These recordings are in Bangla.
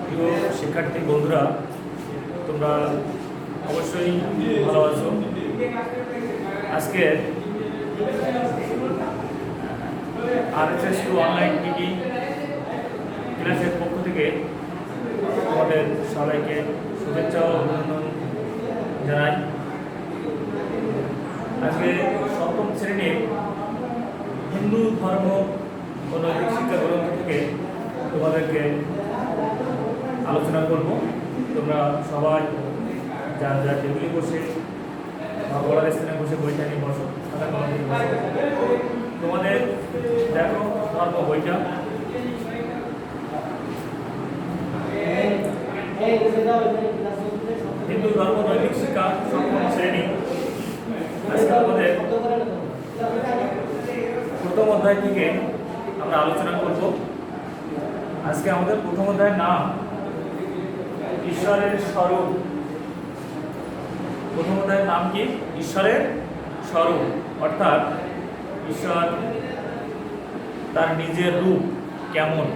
প্রিয় শিক্ষার্থী বন্ধুরা, তোমরা অবশ্যই ভালো আছো। আজকে RSS2 অনলাইন টিভি ক্লাসের পক্ষ থেকে তোমাদের সবাইকে শুভেচ্ছা ও অভিনন্দন জানাই। আজকে সপ্তম শ্রেণীর হিন্দু ধর্ম ও নৈতিক শিক্ষা গ্রন্থ থেকে তোমাদেরকে আলোচনা করব। তোমরা সবাই যার যার টেবিলে বসে বা পড়ার স্থানে বসে বইটা নিয়ে বসো। তোমাদের দেখো ধর্ম বইটা, হিন্দু ধর্ম নৈতিক শিক্ষা সপ্তম শ্রেণী। আজকে আমাদের প্রথম অধ্যায় থেকে আমরা আলোচনা করব। আজকে আমাদের প্রথম অধ্যায়ের নাম ঈশ্বরের স্বরূপ। প্রথম অধ্যায়ের নাম কি? ঈশ্বরের স্বরূপ, অর্থাৎ ঈশ্বর তার নিজের রূপ কেমন।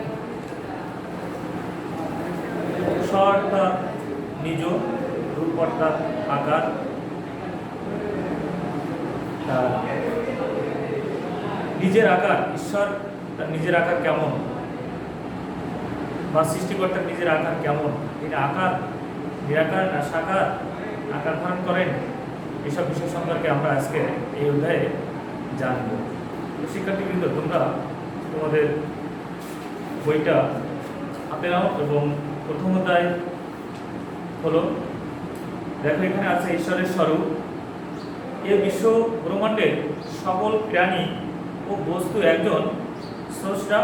স্বর অর্থাৎ নিজ, রূপ অর্থাৎ আকার। নিজের আকার, ঈশ্বর তার নিজের আকার কেমন বা সৃষ্টিকর্তার নিজের আকার কেমন, তিনি আকার, নিরাকার না সাকার, আকার ধারণ করেন, এসব বিষয় সম্পর্কে আমরা আজকে এই অধ্যায়ে জানব। শিক্ষার্থীবৃন্দ, তোমরা তোমাদের বইটা হাতে নাও এবং প্রথম অধ্যায় হলো, দেখো এখানে আছে ঈশ্বরের স্বরূপ। এ বিশ্ব ব্রহ্মাণ্ডের সকল প্রাণী ও বস্তু একজন স্রষ্টা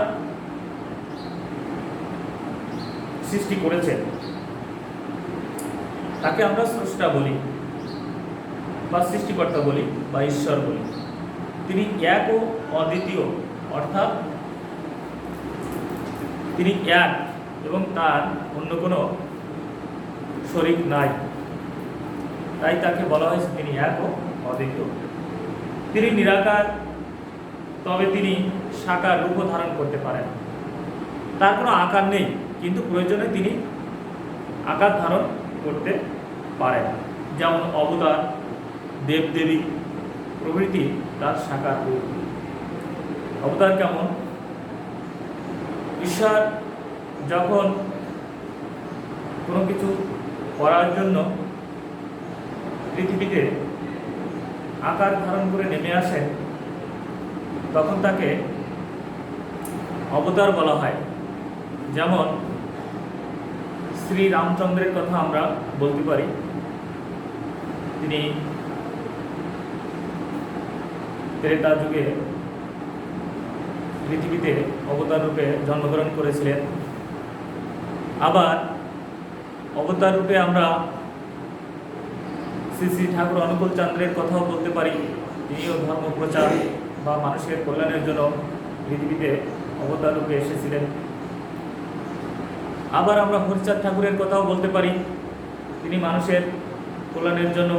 সৃষ্টি করেছেন, তাকে আমরা স্রষ্টা বলি বা সৃষ্টিকর্তা বলি বা ঈশ্বর বলি। তিনি এক ও অদ্বিতীয়, অর্থাৎ তিনি এক এবং তার অন্য কোনো শরীক নাই, তাই তাকে বলা হয়েছে তিনি এক ও অদ্বিতীয়। তিনি নিরাকার, তবে তিনি সাকার রূপ ধারণ করতে পারেন। তার কোনো আকার নেই, কিন্তু প্রয়োজনে তিনি আকার ধারণ করতে পারেন, যেমন অবতার, দেবদেবী প্রভৃতি তার সাকার রূপ। অবতার কেমন? ঈশ্বর যখন কোনো কিছু করার জন্য পৃথিবীতে আকার ধারণ করে নেমে আসেন, তখন তাকে অবতার বলা হয়। যেমন শ্রী রামচন্দ্রের কথা আমরা বলতে পারি। তিনি ত্রেতা যুগে পৃথিবীতে অবতার রূপে জন্মগ্রহণ করেছিলেন। আবার অবতার রূপে আমরা শ্রী শ্রী ঠাকুর অনুকূল চন্দ্রের কথাও বলতে পারি। তিনিও ধর্ম প্রচার বা মানুষের কল্যাণের জন্য পৃথিবীতে অবতার রূপে এসেছিলেন। আবার আমরা হরিচাঁদ ঠাকুরের কথাও বলতে পারি। তিনি মানুষের কল্যাণের জন্য,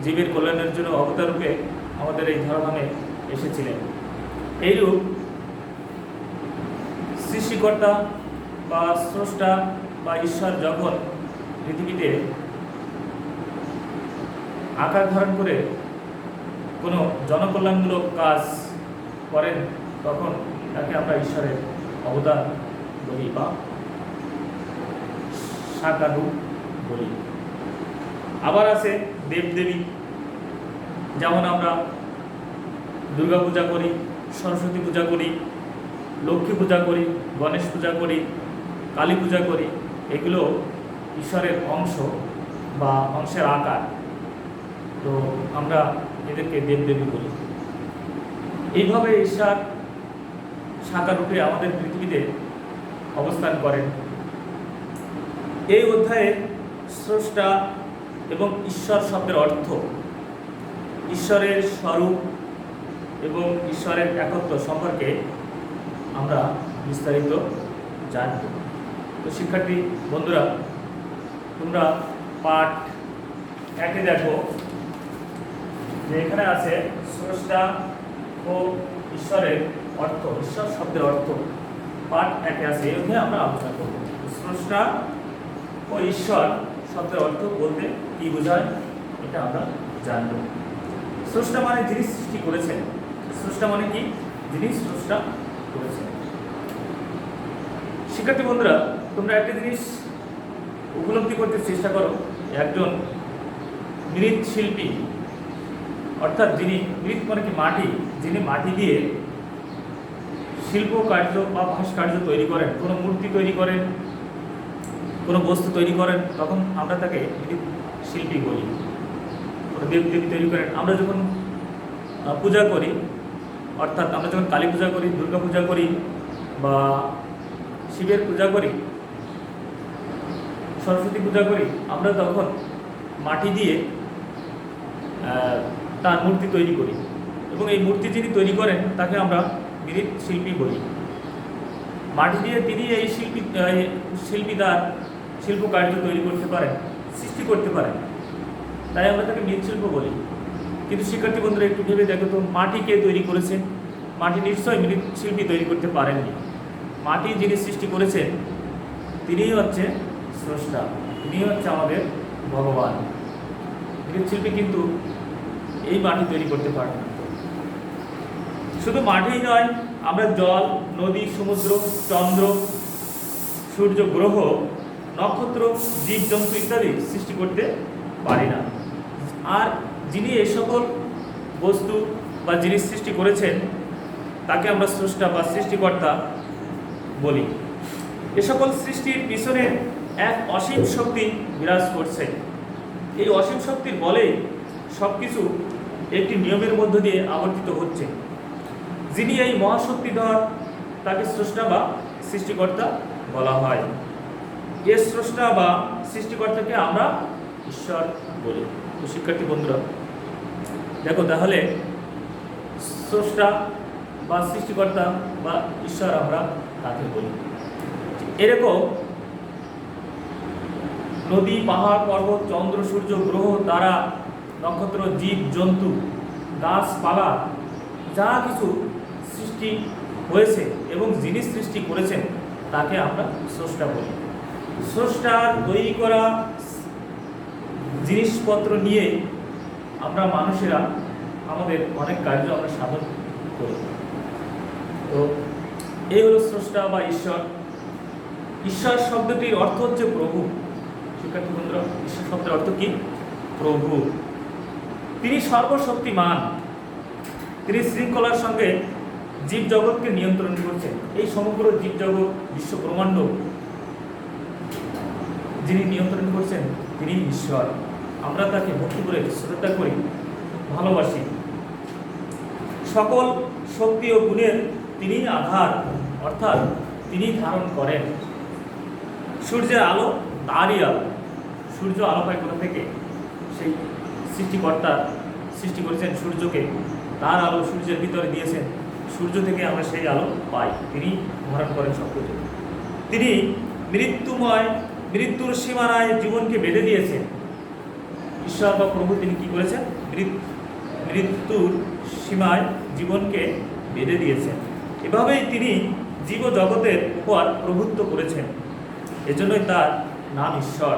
জীবের কল্যাণের জন্য অবতার রূপে আমাদের এই ধরাধামে এসেছিলেন। এইরূপ সৃষ্টিকর্তা বা স্রষ্টা বা ঈশ্বর যখন পৃথিবীতে আকার ধারণ করে কোনো জনকল্যাণমূলক কাজ করেন, তখন তাকে আমরা ঈশ্বরের অবতার বলি বা সাকার রূপ বলি। আবার আছে দেবদেবী, যেমন আমরা দুর্গা পূজা করি, সরস্বতী পূজা করি, লক্ষ্মী পূজা করি, গণেশ পূজা করি, কালী পূজা করি। এগুলো ঈশ্বরের অংশ বা অংশের আকার, তো আমরা এদেরকে দেবদেবী বলি। এইভাবে ঈশ্বর সাকার রূপে আমাদের পৃথিবীতে অবস্থান করেন। এই অধ্যায়ে স্রষ্টা এবং ঈশ্বর শব্দের অর্থ, ঈশ্বরের স্বরূপ এবং ঈশ্বরের একত্ব সম্পর্কে আমরা বিস্তারিত জানব। তো শিক্ষার্থী বন্ধুরা, তোমরা পাঠ 1-এ দেখো যে এখানে আছে স্রষ্টা ও ঈশ্বরের অর্থ, ঈশ্বর শব্দের অর্থ পাঠ 1 আছে, এই অধ্যায়ে আমরা আলোচনা করব। স্রষ্টা ও ঈশ্বর শব্দের অর্থ বলতে কি বোঝায় এটা আমরা জানব। স্রষ্টা মানে যিনি সৃষ্টি করেছেন। স্রষ্টা মানে কি? যিনি স্রষ্টা করেছেন। শিক্ষার্থী বন্ধুরা, তোমরা একটা জিনিস উপলব্ধি করতে চেষ্টা করো, একজন মৃৎশিল্পী, অর্থাৎ যিনি মৃৎ মানে কি মাটি, যিনি মাটি দিয়ে শিল্প কার্য বা ভাস্কর্য তৈরি করেন, কোনো মূর্তি তৈরি করেন, কোনো বস্তু তৈরি করেন, তখন আমরা তাকে মৃৎশিল্পী বলি। কোনো দেবদেবী তৈরি করেন। আমরা যখন পূজা করি, অর্থাৎ আমরা যখন কালী পূজা করি, দুর্গা পূজা করি বা শিবের পূজা করি, সরস্বতী পূজা করি, আমরা তখন মাটি দিয়ে তার মূর্তি তৈরি করি এবং এই মূর্তি যিনি তৈরি করেন তাকে আমরা মৃৎশিল্পী বলি। মাটি দিয়ে তিনি এই শিল্পী তার শিল্প কার্য তৈরি করতে পারেন, সৃষ্টি করতে পারেন, তাই আমরা তাকে মৃৎশিল্প বলি। কিন্তু শিক্ষার্থী বন্ধুরা একটু ভেবে দেখো তো, মাটি কে তৈরি করেছে? মাটি নিশ্চয়ই মৃৎশিল্পী তৈরি করতে পারেননি। মাটি যিনি সৃষ্টি করেছেন তিনিই হচ্ছে স্রষ্টা, তিনিই হচ্ছে আমাদের ভগবান। মৃৎশিল্পী কিন্তু এই মাটি তৈরি করতে পারেন না। শুধু মাটিই নয়, আমরা জল, নদী, সমুদ্র, চন্দ্র, সূর্য, গ্রহ, নক্ষত্র, জীবজন্তু ইত্যাদি সৃষ্টি করতে পারি না। আর যিনি এই সকল বস্তু বা জিনিস সৃষ্টি করেছেন তাকে আমরা স্রষ্টা বা সৃষ্টিকর্তা বলি। এ সকল সৃষ্টির পিছনে এক অসীম শক্তি বিরাজ করছে। এই অসীম শক্তির বলেই সব কিছু একটি নিয়মের মধ্য দিয়ে আবর্তিত হচ্ছে। যিনি এই মহাশক্তিধর তাকে স্রষ্টা বা সৃষ্টিকর্তা বলা হয়। এ স্রষ্টা বা সৃষ্টিকর্তাকে আমরা ঈশ্বর বলি। তো শিক্ষার্থী বন্ধুরা দেখো, তাহলে স্রষ্টা বা সৃষ্টিকর্তা বা ঈশ্বর আমরা তাকে বলি। এরকম নদী, পাহাড়, পর্বত, চন্দ্র, সূর্য, গ্রহ, তারা, নক্ষত্র, জীব জন্তু, গাছপালা যা কিছু সৃষ্টি হয়েছে এবং যিনি সৃষ্টি করেছেন তাকে আমরা স্রষ্টা বলি। স্রষ্টার তৈরি করা জিনিসপত্র নিয়ে আমরা মানুষেরা আমাদের অনেক কার্য আমরা সাধন করি। তো এই হলো স্রষ্টা বা ঈশ্বর। ঈশ্বর শব্দটির অর্থ হচ্ছে প্রভু। শিক্ষার্থী বন্ধুরা, ঈশ্বর শব্দের অর্থ কি? প্রভু। তিনি সর্বশক্তিমান। তিনি শৃঙ্খলার সঙ্গে জীবজগৎকে নিয়ন্ত্রণ করছেন। এই সমগ্র জীবজগৎ, বিশ্ব ব্রহ্মাণ্ড যিনি নিয়ন্ত্রণ করছেন তিনি ঈশ্বর। আমরা তাকে ভক্তি করে শ্রদ্ধা করি, ভালোবাসি। সকল শক্তি ও গুণের তিনি আধার, অর্থাৎ তিনি ধারণ করেন। সূর্যের আলো তারই আলো। সূর্য আলো পায় কোথা থেকে? সেই সৃষ্টিকর্তা সৃষ্টি করেছেন সূর্যকে, তার আলো সূর্যের ভিতরে দিয়েছেন, সূর্য থেকে আমরা সেই আলো পাই। তিনি ধারণ করেন সব কিছু। তিনি মৃত্যুর সীমানায় জীবনকে বেঁধে দিয়েছেন। ঈশ্বর বা প্রভু তিনি কি করেছেন? মৃত্যুর সীমায় জীবনকে বেঁধে দিয়েছেন। এভাবেই তিনি জীব জগতের উপর প্রভুত্ব করেছেন। এজন্যই তার নাম ঈশ্বর।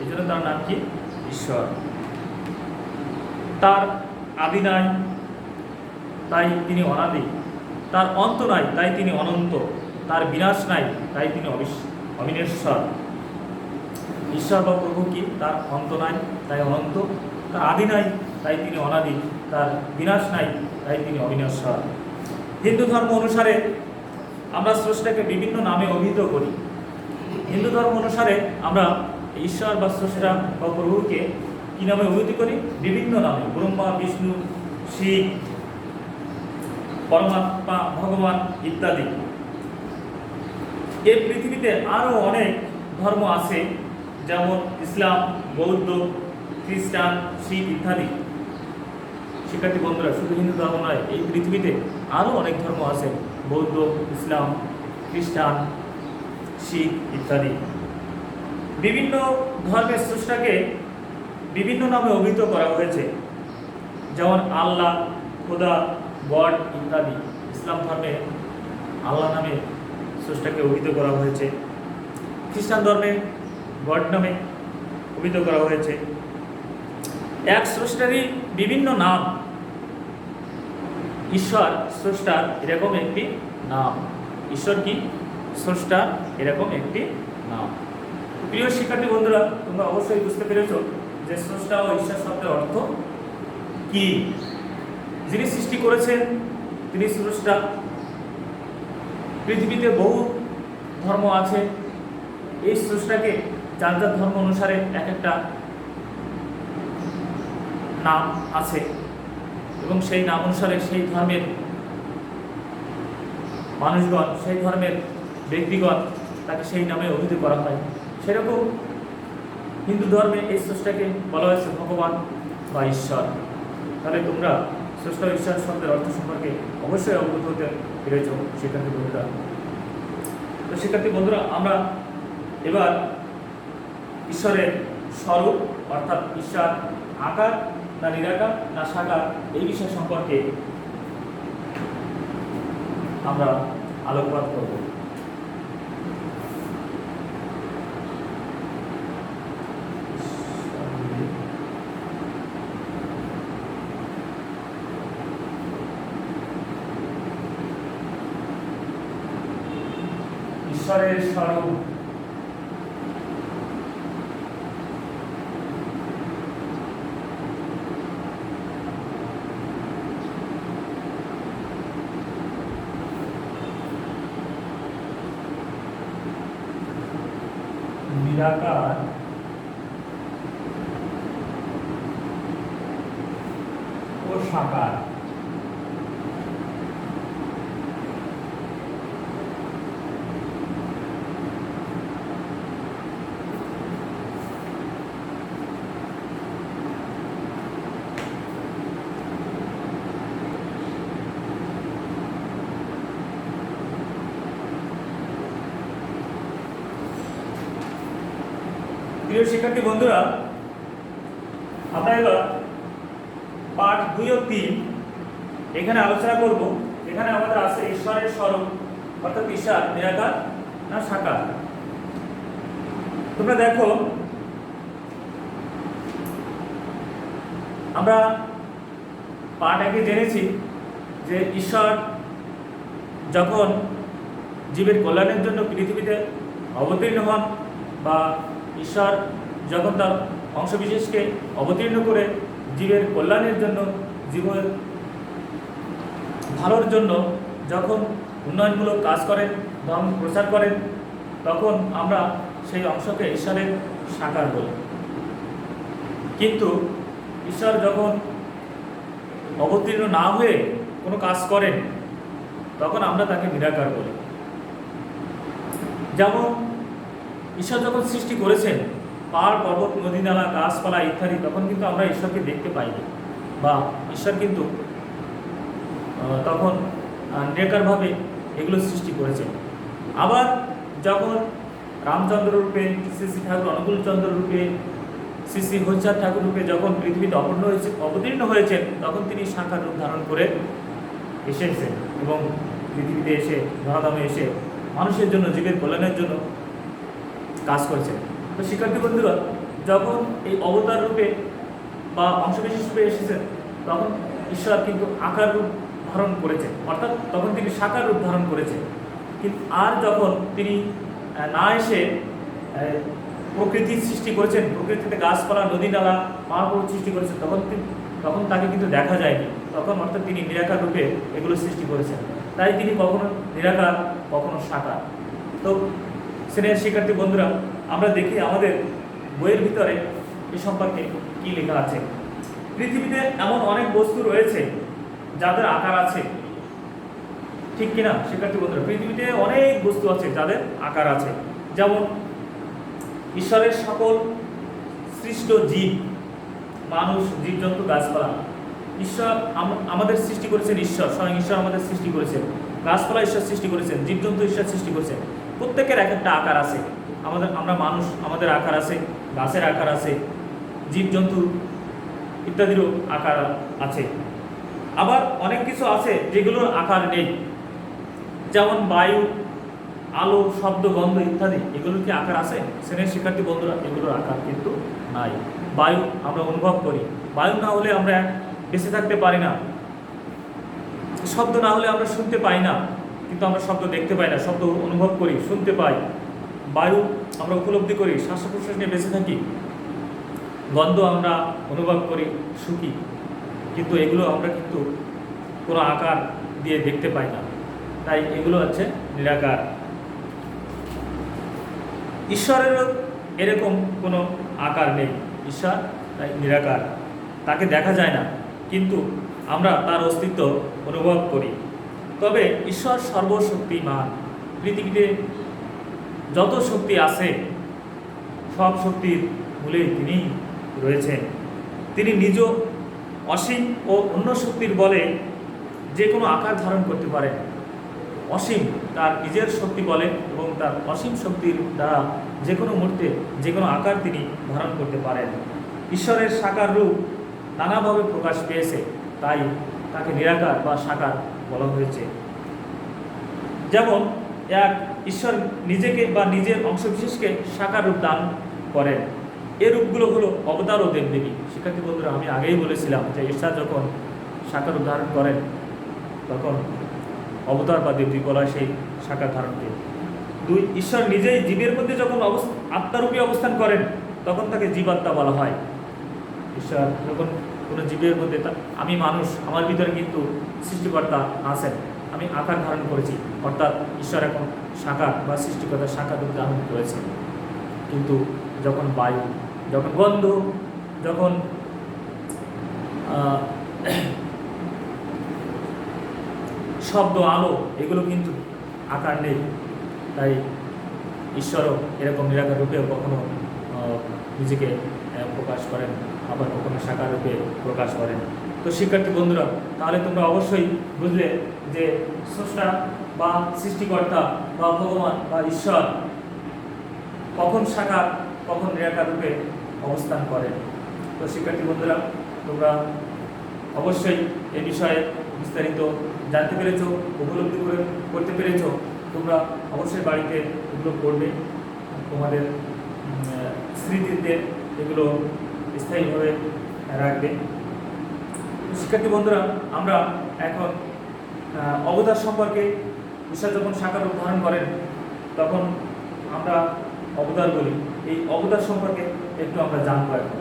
এজন্য তার নাম কি? ঈশ্বর। তার আদি নাই, তাই তিনি অনাদি। তার অন্ত নাই, তাই তিনি অনন্ত। তার বিনাশ নাই, তাই তিনি অবিনশ্বর। ঈশ্বর বা প্রভু কি? তার অন্ত নাই, তাই অনন্ত। তার আদি নাই, তাই তিনি অনাদি। তার বিনাশ নাই, তাই তিনি অবিনশ্বর। হিন্দু ধর্ম অনুসারে আমরা স্রষ্টাকে বিভিন্ন নামে অভিহিত করি। হিন্দু ধর্ম অনুসারে আমরা ঈশ্বর বা স্রষ্টা বা প্রভুকে কি নামে অভিহিত করি? বিভিন্ন নামে। ব্রহ্মা, বিষ্ণু, শিব, পরমাত্মা, ভগবান ইত্যাদি। এই পৃথিবীতে আরও অনেক ধর্ম আছে, যেমন ইসলাম, বৌদ্ধ, খ্রিস্টান, শিখ ইত্যাদি। শিক্ষার্থী বন্ধুরা, শুধু হিন্দু ধর্ম নয়, এই পৃথিবীতে আরও অনেক ধর্ম আছে, বৌদ্ধ, ইসলাম, খ্রিস্টান, শিখ ইত্যাদি। বিভিন্ন ধর্মের স্রষ্টাকে বিভিন্ন নামে অভিহিত করা হয়েছে, যেমন আল্লাহ, খোদা, গড ইত্যাদি। ইসলাম ধর্মে আল্লাহ নামে স্রষ্টাকে অভিহিত করা হয়েছে, খ্রিস্টান ধর্মে গড নামে অভিহিত করা হয়েছে। এক স্রষ্টারই বিভিন্ন নাম, ঈশ্বর স্রষ্টা এরকম একটি নাম। ঈশ্বর কি? স্রষ্টা এরকম একটি নাম। প্রিয় শিক্ষার্থী বন্ধুরা, তোমরা অবশ্যই বুঝতে পেরেছ যে স্রষ্টা ও ঈশ্বর শব্দের অর্থ কি। যিনি সৃষ্টি করেছেন তিনি স্রষ্টা। পৃথিবীতে বহু ধর্ম আছে, এই স্রষ্টাকে যার যার ধর্ম অনুসারে এক একটা নাম আছে এবং সেই নাম অনুসারে সেই ধর্মের মানুষগণ, সেই ধর্মের ব্যক্তিগণ তাকে সেই নামে অভিহিত করা হয়। সেরকম হিন্দু ধর্মে এই স্রষ্টাকে বলা হয়েছে ভগবান বা ঈশ্বর। তাহলে তোমরা স্রষ্টা ঈশ্বর শব্দের অর্থ সম্পর্কে অবশ্যই অবগত হতে পেরেছ শিক্ষার্থী বন্ধুরা। তো শিক্ষার্থী বন্ধুরা, আমরা এবার ঈশ্বরের স্বরূপ অর্থাৎ ঈশ্বর আকার না নিরাকার না সাকার এই বিষয় সম্পর্কে আমরা আলোকপাত করব। ঈশ্বরের স্বরূপ নিরাকার ও সাকার। প্রিয় শিক্ষার্থী বন্ধুরা, আমরা এবার পাঠ 2 ও 3 এখানে আলোচনা করব। এখানে আমাদের আছে ঈশ্বরের স্বরূপ অর্থাৎ ঈশ্বর নিরাকার না সাকার। তোমরা দেখো, আমরা পাঠ 1 জেনেছি যে ঈশ্বর যখন জীবের কল্যাণের জন্য পৃথিবীতে অবতীর্ণ হন বা ঈশ্বর যখন তার অংশবিশেষকে অবতীর্ণ করে জীবের কল্যাণের জন্য, জীবের ভালোর জন্য যখন উন্নয়নমূলক কাজ করেন, ধর্ম প্রচার করেন, তখন আমরা সেই অংশকে ঈশ্বরের সাকার বলি। কিন্তু ঈশ্বর যখন অবতীর্ণ না হয়ে কোনো কাজ করেন তখন আমরা তাকে নিরাকার বলি। যেমন ঈশ্বর যখন সৃষ্টি করেছেন পাহাড় পর্বত নদী নালা গাছপালা ইত্যাদি, তখন কিন্তু আমরা ঈশ্বরকে দেখতে পাইনি বা ঈশ্বর কিন্তু তখন নিরাকারভাবে এগুলো সৃষ্টি করেছেন। আবার যখন রামচন্দ্র রূপে, শ্রী শ্রী ঠাকুর অনুকূলচন্দ্র রূপে, শ্রী শ্রী হরিচাঁদ ঠাকুর রূপে যখন পৃথিবীতে অবতীর্ণ হয়েছেন তখন তিনি সাকার রূপ ধারণ করে এসেছেন এবং পৃথিবীতে এসে ধরাধামে এসে মানুষের জন্য, জীবের কল্যাণের জন্য কাজ করেছেন। তো শিক্ষার্থী বন্ধুরা, যখন এই অবতার রূপে বা অংশবিশেষ রূপে এসেছেন তখন ঈশ্বর কিন্তু আকার রূপ ধারণ করেছেন, অর্থাৎ তখন তিনি সাকার রূপ ধারণ করেছেন। কিন্তু আর যখন তিনি না এসে প্রকৃতির সৃষ্টি করেছেন, প্রকৃতিতে গাছপালা নদী নালা পাহাড় পর্বত সৃষ্টি করেছেন, তখন তাকে কিন্তু দেখা যায়নি। তখন অর্থাৎ তিনি নিরাকার রূপে এগুলো সৃষ্টি করেছেন। তাই তিনি কখনো নিরাকার কখনো সাকার। তো শ্রেণীর শিক্ষার্থী বন্ধুরা, আমরা দেখি আমাদের বইয়ের ভিতরে এ সম্পর্কে কি লেখা আছে। পৃথিবীতে এমন অনেক বস্তু রয়েছে যাদের আকার আছে, ঠিক কিনা শিক্ষার্থী বন্ধুরা? পৃথিবীতে অনেক বস্তু আছে যাদের আকার আছে। যেমন ঈশ্বরের সকল সৃষ্ট জীব, মানুষ, জীবজন্তু, গাছপালা, ঈশ্বর আমাদের সৃষ্টি করেছেন। ঈশ্বর স্বয়ং ঈশ্বর আমাদের সৃষ্টি করেছেন। গাছপালা ঈশ্বর সৃষ্টি করেছেন, জীবজন্তু ঈশ্বর সৃষ্টি করেছেন। প্রত্যেকের এক একটা আকার আছে। আমরা মানুষ, আমাদের আকার আছে, গাছের আকার আছে, জীবজন্তু ইত্যাদিরও আকার আছে। আবার অনেক কিছু আছে যেগুলোর আকার নেই, যেমন বায়ু, আলো, শব্দ, গন্ধ ইত্যাদি। এগুলোর কি আকার আছে? শ্রেণীর শিক্ষার্থী বন্ধুরা, এগুলোর আকার কিন্তু নাই। বায়ু আমরা অনুভব করি, বায়ু না হলে আমরা বেঁচে থাকতে পারি না। শব্দ না হলে আমরা শুনতে পাই না, কিন্তু আমরা শব্দ দেখতে পাই না, শব্দ অনুভব করি, শুনতে পাই। বায়ু আমরা উপলব্ধি করি, শ্বাস প্রশ্বাস নিয়ে বেঁচে থাকি। গন্ধ আমরা অনুভব করি, শুকি, কিন্তু এগুলো আমরা কিন্তু কোনো আকার দিয়ে দেখতে পাই না। তাই এগুলো হচ্ছে নিরাকার। ঈশ্বরেরও এরকম কোনো আকার নেই, ঈশ্বর তাই নিরাকার, তাকে দেখা যায় না, কিন্তু আমরা তার অস্তিত্ব অনুভব করি। তবে ঈশ্বর সর্বশক্তিমান। পৃথিবীতে যত শক্তি আছে সব শক্তির মূলে তিনি রয়েছেন। তিনি নিজ অসীম ও অন্য শক্তির বলে যে কোনো আকার ধারণ করতে পারেন। অসীম তার নিজের শক্তি বলেন এবং তার অসীম শক্তির দ্বারা যে কোনো মুহূর্তে যে কোনো আকার তিনি ধারণ করতে পারেন। ঈশ্বরের সাকার রূপ নানাভাবে প্রকাশ পেয়েছে, তাই তাকে নিরাকার বা সাকার বলা হয়েছে। যেমন এক ঈশ্বর নিজেকে বা নিজের অংশবিশেষকে সাকার রূপ দান করেন। এ রূপগুলো হলো অবতার ও দেবদেবী। শিক্ষার্থী বন্ধুরা, আমি আগেই বলেছিলাম যে ঈশ্বর যখন সাকার রূপ ধারণ করেন তখন অবতার বা দেবদেবী বলা হয় সেই সাকার ধারণকে। দুই, ঈশ্বর নিজেই জীবের মধ্যে যখন আত্মারূপী অবস্থান করেন তখন তাকে জীবাত্মা বলা হয়। ঈশ্বর যখন কোনো জীবের মধ্যে, আমি মানুষ, আমার ভিতরে কিন্তু সৃষ্টিকর্তা আছেন, আমি আকার ধারণ করেছি, অর্থাৎ ঈশ্বর এখন সাকার বা সৃষ্টিকর্তার সাকার রূপ ধারণ করেছে। কিন্তু যখন বায়ু, যখন গন্ধ, যখন শব্দ, আলো, এগুলো কিন্তু আকার নেই। তাই ঈশ্বরও এরকম নিরাকার রূপেও কখনো নিজেকে প্রকাশ করেন, আবার কখনো সাকার রূপে প্রকাশ করেন। তো শিক্ষার্থী বন্ধুরা, তাহলে তোমরা অবশ্যই বুঝলে যে স্রষ্টা বা সৃষ্টিকর্তা বা ভগবান বা ঈশ্বর কখন সাকার কখন নিরাকার রূপে অবস্থান করেন। তো শিক্ষার্থী বন্ধুরা, তোমরা অবশ্যই এ বিষয়ে বিস্তারিত জানতে পেরেছো, উপলব্ধি করতে পেরেছো। তোমরা অবশ্যই বাড়িতে এগুলো পড়বে, তোমাদের স্মৃতিতে এগুলো স্থায়ীভাবে রাখবে। শিক্ষার্থী বন্ধুরা, আমরা এখন অবতার সম্পর্কে, ঈশ্বর যখন সাকার রূপ ধারণ করেন তখন আমরা অবতার বলি, এই অবতার সম্পর্কে একটু আমরা জানবো এখন।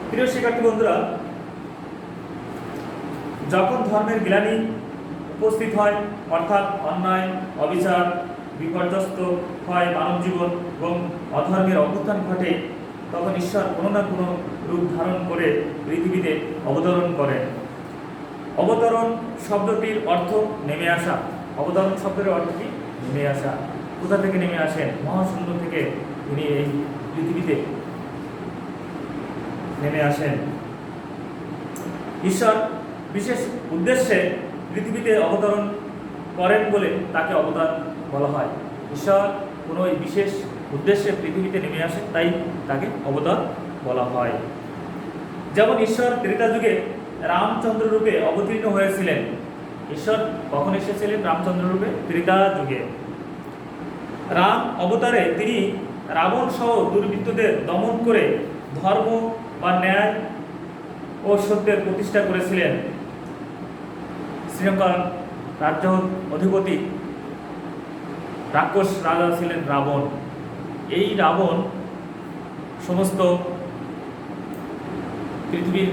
প্রিয় শিক্ষার্থী বন্ধুরা, যখন ধর্মের গ্লানি উপস্থিত হয়, অর্থাৎ অন্যায়, অবিচার, বিপর্যস্ত হয় মানব জীবন এবং অধর্মের অভ্যুত্থান ঘটে, তখন ঈশ্বর কোনো না কোনো রূপ ধারণ করে পৃথিবীতে অবতরণ করেন। অবতরণ শব্দটির অর্থ নেমে আসা। অবতরণ শব্দের অর্থ কি? নেমে আসা। কোথা থেকে নেমে আসেন? মহাশূন্য থেকে তিনি এই পৃথিবীতে নেমে আসেন। ঈশ্বর বিশেষ উদ্দেশ্যে পৃথিবীতে অবতরণ করেন বলে তাকে অবতার বলা হয়। ঈশ্বর কোনো বিশেষ উদ্দেশ্যে পৃথিবীতে নেমে আসেন, তাই তাকে অবতার বলা হয়। যেমন ঈশ্বর ত্রেতা যুগে রামচন্দ্র রূপে অবতীর্ণ হয়েছিলেন। ঈশ্বর কখন এসেছিলেন? রামচন্দ্র রূপে ত্রেতা যুগে। রাম অবতারে তিনি রাবণ সহ দুর্বৃত্তদের দমন করে ধর্ম বা ন্যায় ও সত্যের প্রতিষ্ঠা করেছিলেন। শ্রীলঙ্কার রাজ্য অধিপতি রাক্ষস রাজা ছিলেন রাবণ। এই রাবণ সমস্ত পৃথিবীর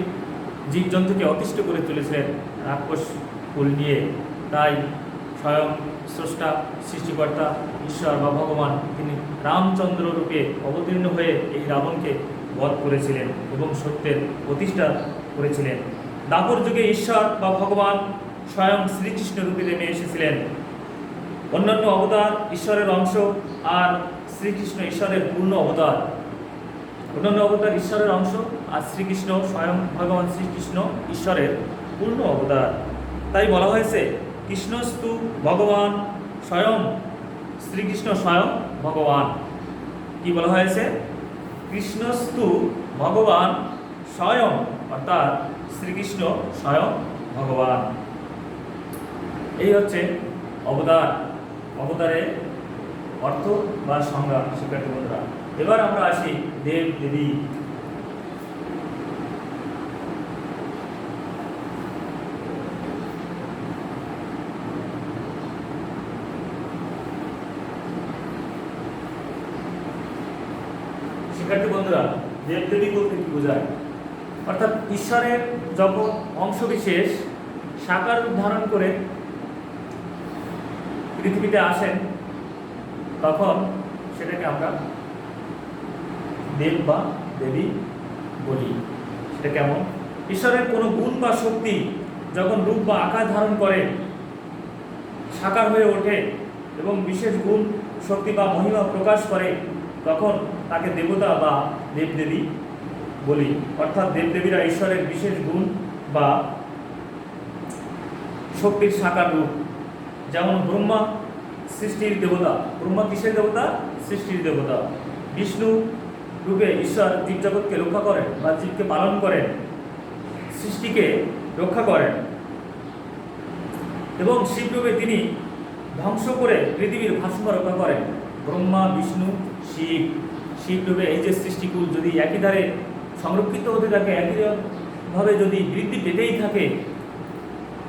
জীবজন্তুকে অতিষ্ঠ করে তুলেছিলেন রাক্ষস কুল নিয়ে। তাই স্বয়ং স্রষ্টা, সৃষ্টিকর্তা, ঈশ্বর বা ভগবান তিনি রামচন্দ্র রূপে অবতীর্ণ হয়ে এই রাবণকে বধ করেছিলেন এবং সত্যের প্রতিষ্ঠা করেছিলেন। দাপর যুগে ঈশ্বর বা ভগবান স্বয়ং শ্রীকৃষ্ণ রূপে নেমে এসেছিলেন। অন্যান্য অবতার ঈশ্বরের অংশ আর শ্রীকৃষ্ণ ঈশ্বরের পূর্ণ অবতার। অন্যান্য অবতার ঈশ্বরের অংশ, আর শ্রীকৃষ্ণ স্বয়ং ভগবান শ্রীকৃষ্ণ ঈশ্বরের পূর্ণ অবতার। তাই বলা হয়েছে কৃষ্ণস্তু ভগবান স্বয়ং, শ্রীকৃষ্ণ স্বয়ং ভগবান। কি বলা হয়েছে? কৃষ্ণস্তু ভগবান স্বয়ং, অর্থাৎ শ্রীকৃষ্ণ স্বয়ং ভগবান। এই হচ্ছে অবতার, অবতারের অর্থ বা সংজ্ঞা শিক্ষার্থী বন্ধুরা। এবার আমরা আসি দেব দেবী। শিক্ষার্থী বন্ধুরা, দেব দেবী বলতে কি বোঝায়? অর্থাৎ ঈশ্বরের যখন অংশবিশেষ সাকার রূপ ধারণ করে পৃথিবীতে আসেন, তখন সেটাকে আমরা দেব বা দেবী বলি। সেটা কেমন? ঈশ্বরের কোনো গুণ বা শক্তি যখন রূপ বা আকার ধারণ করে সাকার হয়ে ওঠে এবং বিশেষ গুণ শক্তি বা মহিমা প্রকাশ করে, তখন তাকে দেবতা বা দেবদেবী বলি। অর্থাৎ দেবদেবীরা ঈশ্বরের বিশেষ গুণ বা শক্তির সাকার রূপ। যেমন ব্রহ্মা সৃষ্টির দেবতা। ব্রহ্মা কিসের দেবতা? সৃষ্টির দেবতা। বিষ্ণু রূপে ঈশ্বর জীবজগৎকে রক্ষা করেন বা জীবকে পালন করেন, সৃষ্টিকে রক্ষা করেন। এবং শিবরূপে তিনি ধ্বংস করে পৃথিবীর ভারসাম্য রক্ষা করেন। ব্রহ্মা, বিষ্ণু, শিব। শিবরূপে এই যে সৃষ্টিকুল যদি একই ধারে সংরক্ষিত হতে থাকে, একইভাবে যদি বৃদ্ধি পেতেই থাকে,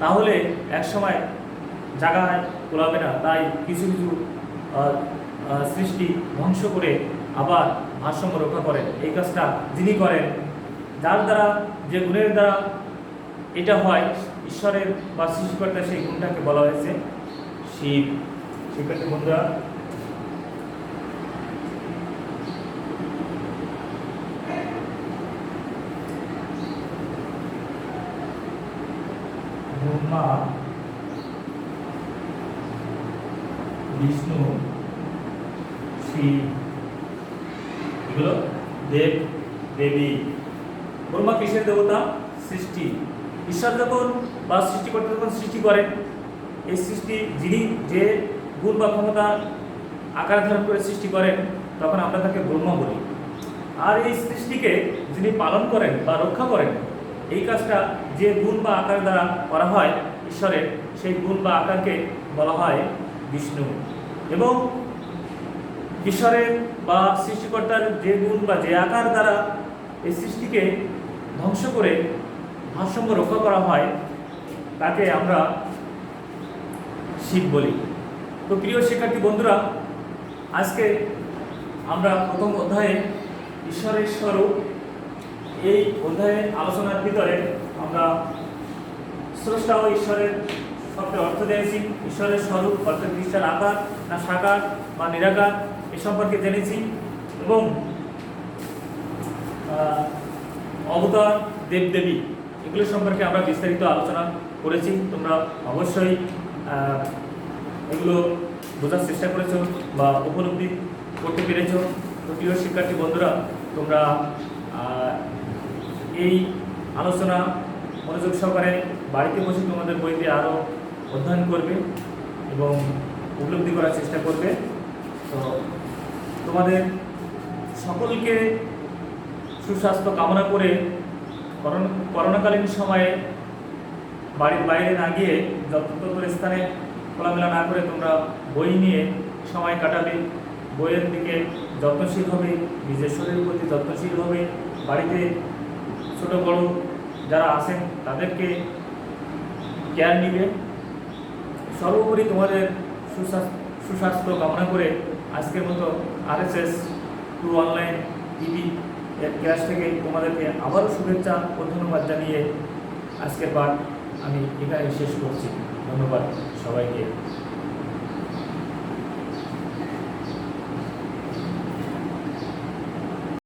তাহলে একসময় জায়গায় কোলাবে না। তাই কিছু কিছু সৃষ্টি ধ্বংস করে আবার ভারসাম্য রক্ষা করেন। এই কাজটা যিনি করেন, যার দ্বারা, যে গুণের দ্বারা এটা হয়, ঈশ্বরের বা সৃষ্টিকর্তা, সেই গুণটাকে বলা হয়েছে শিব। শিক্ষার্থী বন্ধুরা, ব্রহ্মা, বিষ্ণু, শিব, এগুলো দেব দেবী। ব্রহ্মা কিসের দেবতা? সৃষ্টি। ঈশ্বর যখন বা সৃষ্টিকর্তা যখন সৃষ্টি করেন, এই সৃষ্টি যিনি যে গুণ বা ক্ষমতা আকার ধারণ করে সৃষ্টি করেন, তখন আমরা তাকে ব্রহ্মা বলি। আর এই সৃষ্টিকে যিনি পালন করেন বা রক্ষা করেন, এই কাজটা যে গুণ বা আকার দ্বারা করা হয় ঈশ্বরের, সেই গুণ বা আকারকে বলা হয় বিষ্ণু। এবং ঈশ্বরের বা সৃষ্টিকর্তার যে গুণ বা যে আকার দ্বারা এই সৃষ্টিকে ধ্বংস করে ভারসাম্য রক্ষা করা হয়, তাকে আমরা শিব বলি। তো প্রিয় শিক্ষার্থী বন্ধুরা, আজকে আমরা প্রথম অধ্যায়ে ঈশ্বরের স্বরূপ, এই অধ্যায়ের আলোচনার ভিতরে আমরা স্রষ্টা ও ঈশ্বরের শব্দের অর্থ জেনেছি। ঈশ্বরের স্বরূপ অর্থাৎ ঈশ্বর আকার না সাকার বা নিরাকার, এ সম্পর্কে জেনেছি। এবং অবতার, দেবদেবী, এগুলো সম্পর্কে আমরা বিস্তারিত আলোচনা করেছি। তোমরা অবশ্যই এগুলো বোঝার চেষ্টা করেছো বা উপলব্ধি করতে পেরেছো। তো প্রিয় শিক্ষার্থী বন্ধুরা, তোমরা এই আলোচনা মনোযোগ সহকারে বাড়িতে বসে তোমাদের বইতে আরও অধ্যয়ন করবে এবং উপলব্ধি করার চেষ্টা করবে। তো তোমাদের সকলকে সুস্বাস্থ্য কামনা করে করোনাকালীন সময়ে বাড়ির বাইরে না গিয়ে যত্রতত্র স্থানে খোলামেলা না করে তোমরা বই নিয়ে সময় কাটাবে। বইয়ের দিকে যত্নশীল হবে, নিজের শরীরের প্রতি যত্নশীল হবে, বাড়িতে ছোট বড় যারা আছেন তাদেরকে কেয়ার নিবে। সর্বোপরি তোমাদের সুস্বাস্থ্য কামনা করে আজকের মতো RSS 2 অনলাইন টিভি এর ক্লাস থেকে তোমাদেরকে আবারও শুভেচ্ছা ও ধন্যবাদ জানিয়ে আজকের পাঠ আমি এখানে শেষ করছি। ধন্যবাদ সবাইকে।